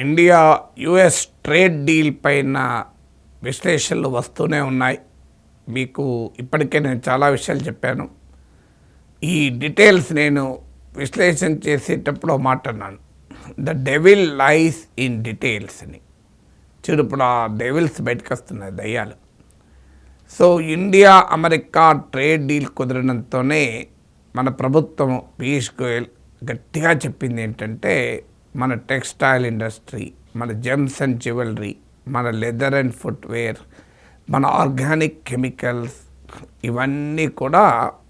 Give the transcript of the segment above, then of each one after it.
India US trade deal పైన విశ్లేషణలు వస్తూనే ఉన్నాయి. మీకు ఇప్పటికే నేను చాలా విషయాలు చెప్పాను. ఈ డీటెయిల్స్ నేను విశ్లేషణ చేసేటప్పుడు మాట అన్నాను, the devil lies in details అని. చూడు, ఇప్పుడు ఆ డెవిల్స్ బయటకు వస్తున్నాయి, దయ్యాలు. So India America trade deal కుదిరినంతోనే మన ప్రభుత్వం పీయూష్ గోయల్ గట్టిగా చెప్పింది ఏంటంటే, మన టెక్స్టైల్ ఇండస్ట్రీ, మన జెమ్స్ అండ్ జ్యువెలరీ, మన లెదర్ అండ్ ఫుట్వేర్, మన ఆర్గానిక్ కెమికల్స్, ఇవన్నీ కూడా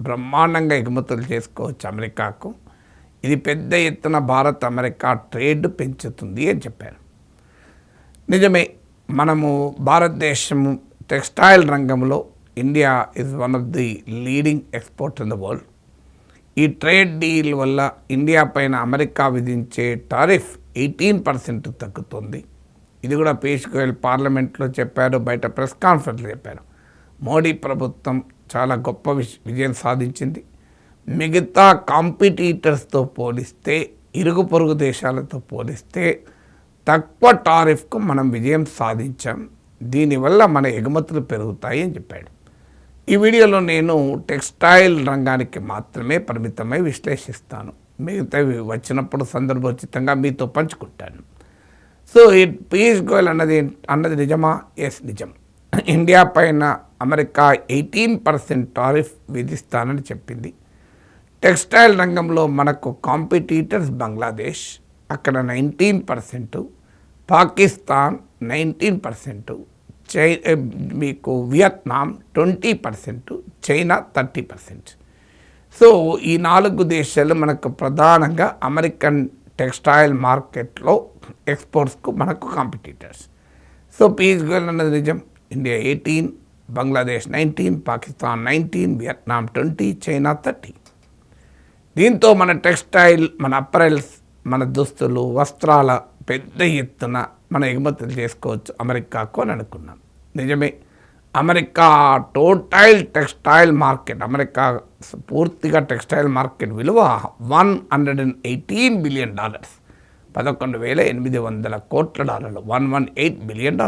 బ్రహ్మాండంగా ఎగుమతులు చేసుకోవచ్చు అమెరికాకు. ఇది పెద్ద ఎత్తున భారత్ అమెరికా ట్రేడ్ పెంచుతుంది అని చెప్పారు. నిజమే, మనము భారతదేశం టెక్స్టైల్ రంగంలో India is one of the leading export in the world. ఈ ట్రేడ్ డీల్ వల్ల ఇండియా పైన అమెరికా విధించే టారిఫ్ 18% తగ్గుతుంది. ఇది కూడా పీయూష్ గోయల్ పార్లమెంట్లో చెప్పారు, బయట ప్రెస్ కాన్ఫరెన్స్లో చెప్పారు. మోడీ ప్రభుత్వం చాలా గొప్ప విజయం సాధించింది. మిగతా కాంపిటీటర్స్తో పోలిస్తే, ఇరుగు పొరుగు దేశాలతో పోలిస్తే తక్కువ టారిఫ్కు మనం విజయం సాధించాం. దీనివల్ల మన ఎగుమతులు పెరుగుతాయి అని చెప్పాడు. ఈ వీడియోలో నేను టెక్స్టైల్ రంగానికి మాత్రమే పరిమితమై విశ్లేషిస్తాను. మిగతావి వచ్చినప్పుడు సందర్భోచితంగా మీతో పంచుకుంటాను. సో ఈ పీయూష్ గోయల్ అన్నది నిజమా? ఎస్, నిజం. ఇండియా పైన అమెరికా 18% టారిఫ్ విధిస్తానని చెప్పింది. టెక్స్టైల్ రంగంలో మనకు కాంపిటీటర్స్ బంగ్లాదేశ్, అక్కడ 19%, పాకిస్తాన్ 19%, మీకు వియత్నాం 20%, చైనా 30%. సో ఈ 4 దేశాలు మనకు ప్రధానంగా అమెరికన్ టెక్స్టైల్ మార్కెట్లో ఎక్స్పోర్ట్స్కు మనకు కాంపిటీటర్స్. సో పీయూష్ గోయల్ అన్నది నిజం. India 18, Bangladesh 19, Pakistan 19, Vietnam 20, China 30. దీంతో మన టెక్స్టైల్, మన అప్పరెల్స్, మన దుస్తులు, వస్త్రాల పెద్ద ఎత్తున మన ఎగుమతులు చేసుకోవచ్చు అమెరికాకు అని అనుకున్నాం. నిజమే, America total textile market, America పూర్తిగా టెక్స్టైల్ మార్కెట్ విలువ $118 బిలియన్, $11,800 కోట్ల, $118 బిలియన్.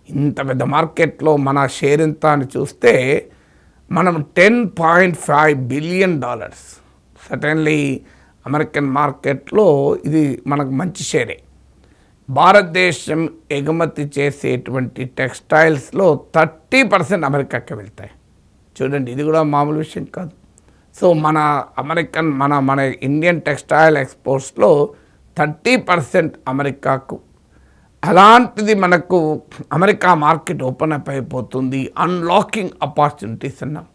ఇంత పెద్ద మార్కెట్లో మన షేర్ ఎంత అని చూస్తే మనం $10.5 బిలియన్. సర్టెన్లీ అమెరికన్ మార్కెట్లో ఇది మనకు మంచి షేరే. భారతదేశం ఎగుమతి చేసేటువంటి టెక్స్టైల్స్లో 30% అమెరికాకి వెళ్తాయి. చూడండి, ఇది కూడా మామూలు విషయం కాదు. సో మన అమెరికన్ మన ఇండియన్ టెక్స్టైల్ ఎక్స్పోర్ట్స్లో 30% అమెరికాకు. అలాంటిది మనకు అమెరికా మార్కెట్ ఓపెన్ అప్ అయిపోతుంది, అన్లాకింగ్ ఆపర్చునిటీస్ అన్నాం.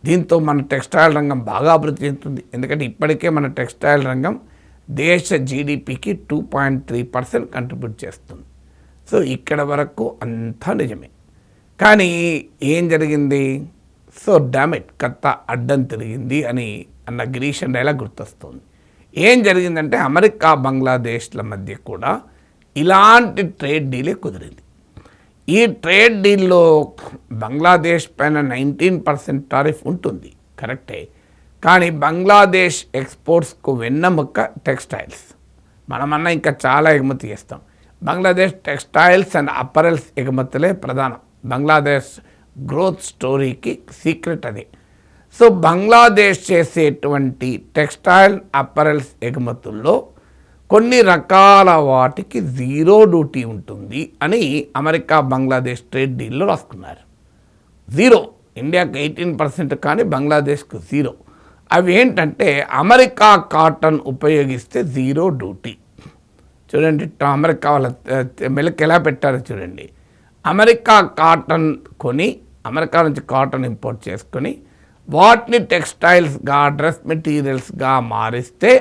దీంతో మన టెక్స్టైల్ రంగం బాగా అభివృద్ధి చెందుతుంది. ఎందుకంటే ఇప్పటికే మన టెక్స్టైల్ రంగం దేశ జీడిపికి 2.3% కంట్రిబ్యూట్ చేస్తుంది. సో ఇక్కడ వరకు అంతా నిజమే. కానీ ఏం జరిగింది? సో డామిట్, కత్త అడ్డం తిరిగింది అని అన్న గిరీష్ డైలాగ్ గుర్తొస్తుంది. ఏం జరిగిందంటే అమెరికా బంగ్లాదేశ్ల మధ్య కూడా ఇలాంటి ట్రేడ్ డీలే కుదిరింది. ఈ ట్రేడ్ డీల్లో బంగ్లాదేశ్ పైన 19% టారిఫ్ ఉంటుంది, కరెక్టే. కానీ బంగ్లాదేశ్ ఎక్స్పోర్ట్స్కు వెన్నెముక టెక్స్టైల్స్. మనమన్నా ఇంకా చాలా ఎగుమతి చేస్తాం. బంగ్లాదేశ్ టెక్స్టైల్స్ అండ్ అప్పరెల్స్ ఎగుమతులే ప్రధానం. బంగ్లాదేశ్ గ్రోత్ స్టోరీకి సీక్రెట్ అదే. సో బంగ్లాదేశ్ చేసేటువంటి టెక్స్టైల్ అప్పరెల్స్ ఎగుమతుల్లో కొన్ని రకాల వాటికి 0 డ్యూటీ ఉంటుంది అని అమెరికా బంగ్లాదేశ్ ట్రేడ్ డీల్లో రాసుకున్నారు. 0, ఇండియాకి 18% కానీ బంగ్లాదేశ్కు 0. అవి ఏంటంటే, అమెరికా కాటన్ ఉపయోగిస్తే 0 డ్యూటీ. చూడండి, అమెరికా వాళ్ళ మెలకు ఎలా పెట్టారో చూడండి. అమెరికా కాటన్ కొని, అమెరికా నుంచి కాటన్ ఇంపోర్ట్ చేసుకొని వాటిని టెక్స్టైల్స్గా, డ్రెస్ మెటీరియల్స్గా మారిస్తే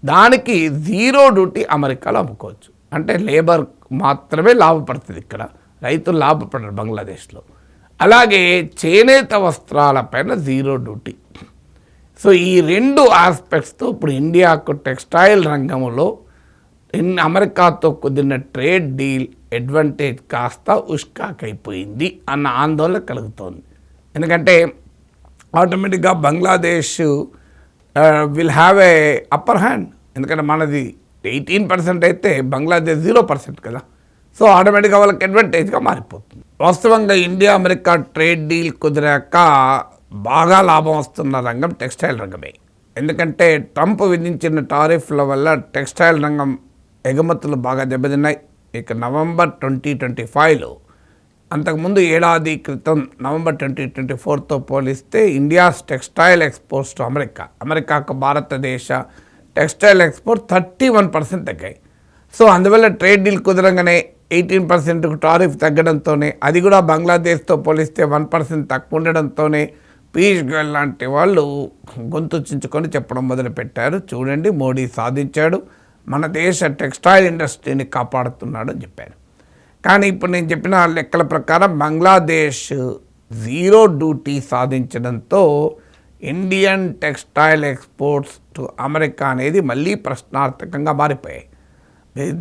దానికి 0 డ్యూటీ అమెరికాలో అమ్ముకోవచ్చు. అంటే లేబర్ మాత్రమే లాభపడుతుంది, ఇక్కడ రైతులు లాభపడరు బంగ్లాదేశ్లో. అలాగే చేనేత వస్త్రాలపైన 0 డ్యూటీ. సో ఈ 2 ఆస్పెక్ట్స్తో ఇప్పుడు ఇండియాకు టెక్స్టైల్ రంగంలో అమెరికాతో కుదిరిన ట్రేడ్ డీల్ అడ్వాంటేజ్ కాస్త ఉష్కాకైపోయింది అన్న ఆందోళన కలుగుతోంది. ఎందుకంటే ఆటోమేటిక్గా Bangladesh will have a upper hand. ఎందుకంటే మనది 18% అయితే బంగ్లాదేశ్ 0% కదా. సో ఆటోమేటిక్గా వాళ్ళకి అడ్వాంటేజ్గా మారిపోతుంది. వాస్తవంగా ఇండియా అమెరికా ట్రేడ్ డీల్ కుదిరాక బాగా లాభం వస్తున్న రంగం టెక్స్టైల్ రంగమే. ఎందుకంటే ట్రంప్ విధించిన టారిఫ్ల వల్ల టెక్స్టైల్ రంగం ఎగుమతులు బాగా దెబ్బతిన్నాయి. ఇక నవంబర్ 2025లో అంతకుముందు ఏడాది క్రితం నవంబర్ 2024తో పోలిస్తే ఇండియాస్ టెక్స్టైల్ ఎక్స్పోర్ట్స్ టు అమెరికాకు భారతదేశ టెక్స్టైల్ ఎక్స్పోర్ట్ 31% తగ్గాయి. సో అందువల్ల ట్రేడ్ డీల్ కుదరంగానే 18% టారిఫ్ తగ్గడంతోనే, అది కూడా బంగ్లాదేశ్తో పోలిస్తే 1% తక్కువ ఉండడంతోనే పీయూష్ గోయల్ లాంటి వాళ్ళు గొంతు చించుకొని చెప్పడం మొదలుపెట్టారు. చూడండి, మోడీ సాధించాడు, మన దేశ టెక్స్టైల్ ఇండస్ట్రీని కాపాడుతున్నాడు అని చెప్పారు. కానీ ఇప్పుడు నేను చెప్పిన లెక్కల ప్రకారం బంగ్లాదేశ్ 0 డ్యూటీ సాధించడంతో Indian textile exports to America అనేది మళ్ళీ ప్రశ్నార్థకంగా మారిపోయాయి.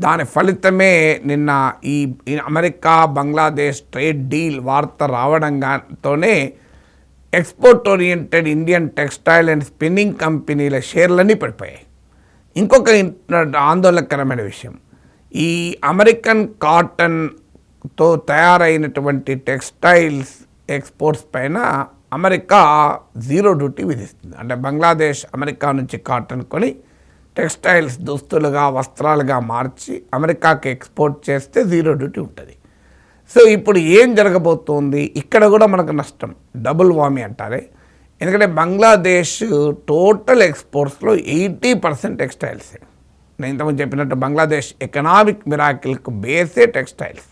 దాని ఫలితమే నిన్న ఈ అమెరికా బంగ్లాదేశ్ ట్రేడ్ డీల్ వార్త రావడంతోనే export oriented Indian textile and spinning కంపెనీల షేర్లన్నీ పడిపోయాయి. ఇంకొక ఆందోళనకరమైన విషయం, ఈ అమెరికన్ కాటన్తో తయారైనటువంటి టెక్స్టైల్స్ ఎక్స్పోర్ట్స్ పైన అమెరికా 0 డ్యూటీ విధిస్తుంది. అంటే బంగ్లాదేశ్ అమెరికా నుంచి కాటన్ కొని టెక్స్టైల్స్ దుస్తులుగా వస్త్రాలుగా మార్చి అమెరికాకి ఎక్స్పోర్ట్ చేస్తే 0 డ్యూటీ ఉంటుంది. సో ఇప్పుడు ఏం జరగబోతోంది, ఇక్కడ కూడా మనకు నష్టం, డబుల్ వామీ అంటారే. ఎందుకంటే బంగ్లాదేశ్ టోటల్ ఎక్స్పోర్ట్స్లో 80% టెక్స్టైల్సే. నేను ఇంతకుముందు చెప్పినట్టు బంగ్లాదేశ్ ఎకనామిక్ మిరాకిల్కు బేసే టెక్స్టైల్స్.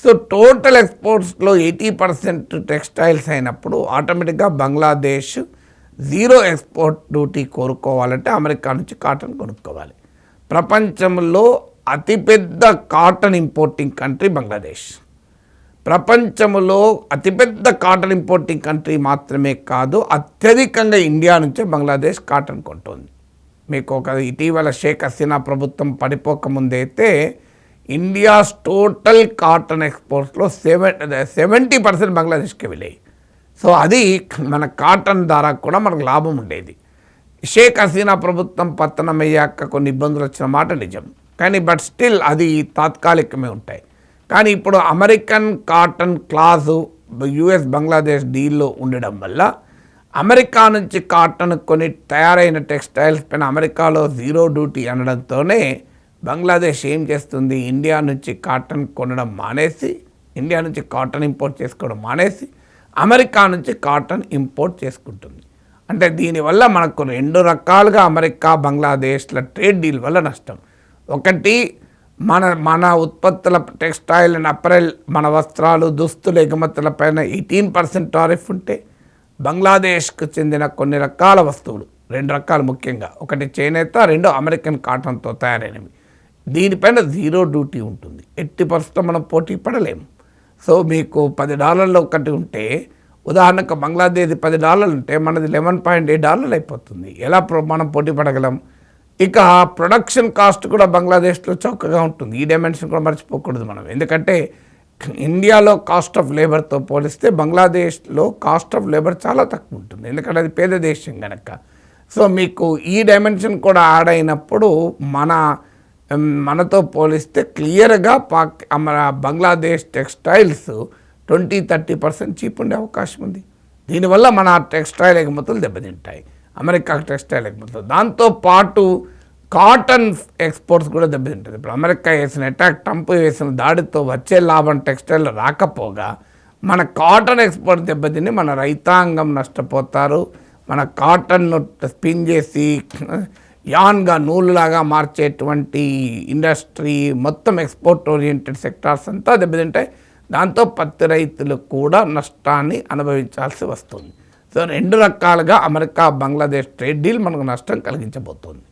సో టోటల్ ఎక్స్పోర్ట్స్లో 80% టెక్స్టైల్స్ అయినప్పుడు ఆటోమేటిక్గా బంగ్లాదేశ్ 0 ఎక్స్పోర్ట్ డ్యూటీ కోరుకోవాలంటే అమెరికా నుంచి కాటన్ కొనుక్కోవాలి. ప్రపంచంలో అతిపెద్ద కాటన్ ఇంపోర్టింగ్ కంట్రీ బంగ్లాదేశ్. ప్రపంచంలో అతిపెద్ద కాటన్ ఇంపోర్టింగ్ కంట్రీ మాత్రమే కాదు, అత్యధికంగా ఇండియా నుంచే బంగ్లాదేశ్ కాటన్ కొంటుంది. మీకు ఒక ఇటీవల షేక్ హసీనా ప్రభుత్వం పడిపోకముందైతే ఇండియాస్ టోటల్ కాటన్ ఎక్స్పోర్ట్స్లో 70% బంగ్లాదేశ్కి వెళ్ళాయి. సో అది మన కాటన్ ద్వారా కూడా మనకు లాభం ఉండేది. షేక్ హసీనా ప్రభుత్వం పతనమయ్యాక కొన్ని ఇబ్బందులు వచ్చిన మాట నిజం, కానీ బట్ స్టిల్ అది తాత్కాలికమే ఉంటాయి. కానీ ఇప్పుడు American cotton clause US Bangladesh డీల్లో ఉండడం వల్ల అమెరికా నుంచి కాటన్ కొని తయారైన టెక్స్టైల్స్ పైన అమెరికాలో 0 డ్యూటీ అనడంతోనే బంగ్లాదేశ్ ఏం చేస్తుంది, ఇండియా నుంచి కాటన్ కొనడం మానేసి, ఇండియా నుంచి కాటన్ ఇంపోర్ట్ చేసుకోవడం మానేసి అమెరికా నుంచి కాటన్ ఇంపోర్ట్ చేసుకుంటుంది. అంటే దీనివల్ల మనకు 2 రకాలుగా అమెరికా బంగ్లాదేశ్ల ట్రేడ్ డీల్ వల్ల నష్టం. ఒకటి, మన ఉత్పత్తుల టెక్స్టైల్ అండ్ అపరెల్, మన వస్త్రాలు దుస్తుల ఎగుమతుల పైన 18% టారిఫ్ ఉంటే బంగ్లాదేశ్కు చెందిన కొన్ని రకాల వస్తువులు, 2 రకాలు ముఖ్యంగా, ఒకటి చేనేత, 2 అమెరికన్ కాటన్తో తయారైనవి, దీనిపైన 0 డ్యూటీ ఉంటుంది. 80% మనం పోటీ పడలేము. సో మీకు $10 ఒకటి ఉంటే, ఉదాహరణకు బంగ్లాదేశ్ $10 ఉంటే మనది $11.8 అయిపోతుంది. ఎలా మనం పోటీ పడగలం? ఇక ప్రొడక్షన్ కాస్ట్ కూడా బంగ్లాదేశ్లో చౌకగా ఉంటుంది. ఈ డైమెన్షన్ కూడా మర్చిపోకూడదు మనం. ఎందుకంటే ఇండియాలో కాస్ట్ ఆఫ్ లేబర్తో పోలిస్తే బంగ్లాదేశ్లో కాస్ట్ ఆఫ్ లేబర్ చాలా తక్కువ ఉంటుంది, ఎందుకంటే అది పేద దేశం కనుక. సో మీకు ఈ డైమెన్షన్ కూడా యాడ్ అయినప్పుడు మనతో పోలిస్తే క్లియర్గా మన బంగ్లాదేశ్ టెక్స్టైల్స్ 20-30% చీప్ ఉండే అవకాశం ఉంది. దీనివల్ల మన టెక్స్టైల్ ఎగుమతులు దెబ్బతింటాయి, అమెరికా టెక్స్టైల్ ఎగుమతులు. దాంతోపాటు కాటన్ ఎక్స్పోర్ట్స్ కూడా దెబ్బతింటుంది. ఇప్పుడు అమెరికా వేసిన అటాక్, ట్రంప్ వేసిన దాడితో వచ్చే లాభం టెక్స్టైల్ రాకపోగా మన కాటన్ ఎక్స్పోర్ట్ దెబ్బతిని మన రైతాంగం నష్టపోతారు. మన కాటన్ను స్పిన్ చేసి యాన్గా నూలులాగా మార్చేటువంటి ఇండస్ట్రీ మొత్తం ఎక్స్పోర్ట్ ఓరియంటెడ్ సెక్టార్స్ అంతా దెబ్బతింటాయి. దాంతో పత్తి రైతులు కూడా నష్టాన్ని అనుభవించాల్సి వస్తుంది. సో 2 రకాలుగా అమెరికా బంగ్లాదేశ్ ట్రేడ్ డీల్ మనకు నష్టం కలిగించబోతోంది.